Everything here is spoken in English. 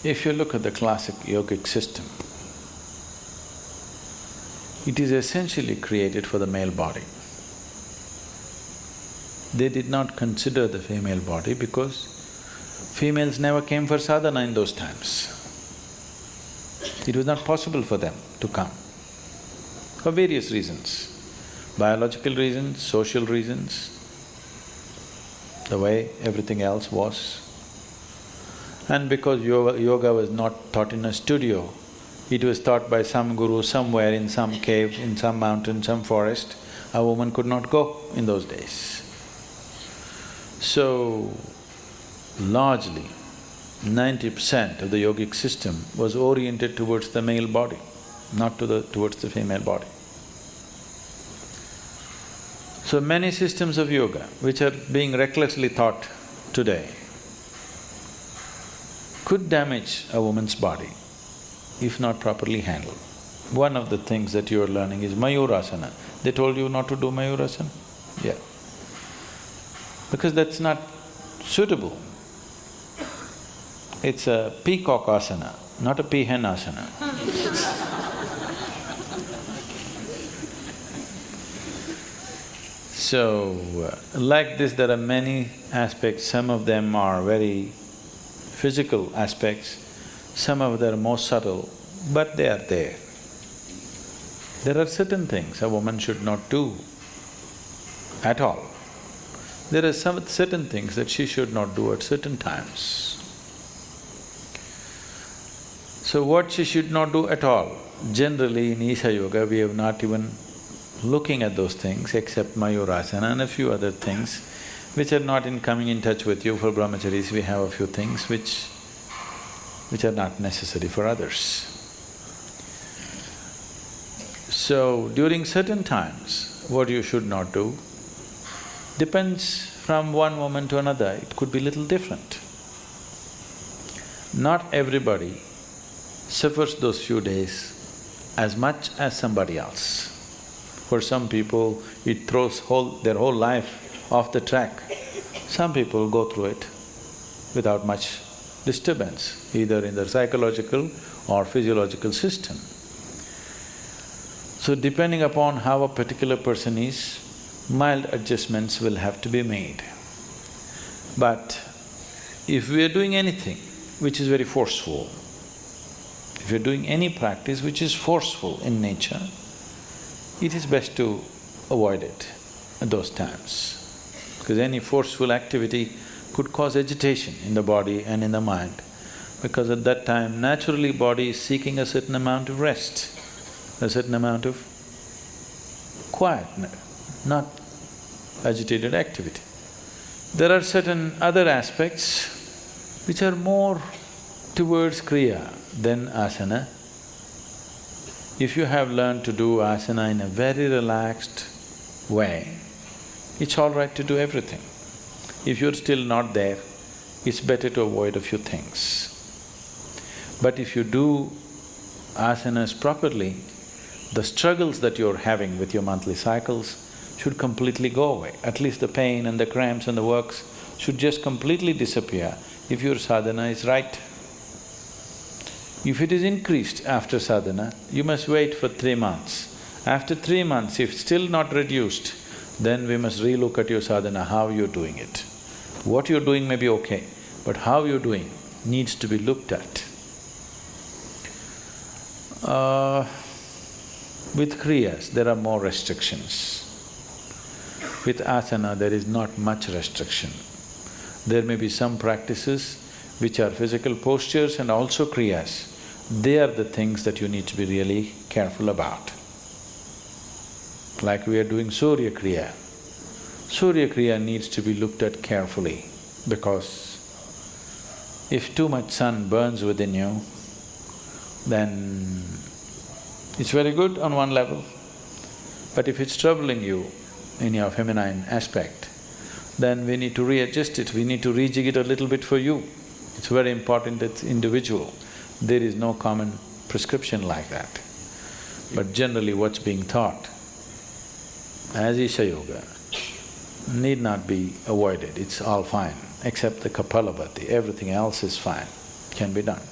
If you look at the classic yogic system, it is essentially created for the male body. They did not consider the female body because females never came for sadhana in those times. It was not possible for them to come, for various reasons, biological reasons, social reasons, the way everything else was. And because yoga was not taught in a studio, it was taught by some guru somewhere in some cave, in some mountain, some forest, a woman could not go in those days. So, largely, 90% of the yogic system was oriented towards the male body, not towards the female body. So many systems of yoga which are being recklessly taught today could damage a woman's body if not properly handled. One of the things that you are learning is Mayurasana. They told you not to do Mayurasana? Yeah. Because that's not suitable. It's a peacock asana, not a peahen asana. So, like this there are many aspects, some of them are very physical aspects, some of them are more subtle, but they are there. There are certain things a woman should not do at all. There are some certain things that she should not do at certain times. So what she should not do at all, generally in Isha Yoga we have not even looking at those things except Mayurasana and a few other things which are not in coming in touch with you. For brahmacharis we have a few things which are not necessary for others. So, during certain times, what you should not do depends from one woman to another, it could be little different. Not everybody suffers those few days as much as somebody else. For some people, it throws their whole life off the track. Some people go through it without much disturbance, either in their psychological or physiological system. So depending upon how a particular person is, mild adjustments will have to be made. But if we are doing anything which is very forceful, if you're doing any practice which is forceful in nature, it is best to avoid it at those times. Because any forceful activity could cause agitation in the body and in the mind, because at that time naturally body is seeking a certain amount of rest, a certain amount of quiet, not agitated activity. There are certain other aspects which are more towards Kriya than asana. If you have learned to do asana in a very relaxed way, it's all right to do everything. If you're still not there, it's better to avoid a few things. But if you do asanas properly, the struggles that you're having with your monthly cycles should completely go away. At least the pain and the cramps and the works should just completely disappear if your sadhana is right. If it is increased after sadhana, you must wait for 3 months. After 3 months, if still not reduced, then we must relook at your sadhana, how you're doing it. What you're doing may be okay, but how you're doing needs to be looked at. With kriyas, there are more restrictions. With asana, there is not much restriction. There may be some practices which are physical postures and also kriyas. They are the things that you need to be really careful about. Like we are doing Surya Kriya. Surya Kriya needs to be looked at carefully because if too much sun burns within you, then it's very good on one level. But if it's troubling you in your feminine aspect, then we need to readjust it, we need to rejig it a little bit for you. It's very important, it's individual. There is no common prescription like that. But generally what's being taught as Isha Yoga need not be avoided, it's all fine, except the Kapalabhati, everything else is fine, can be done.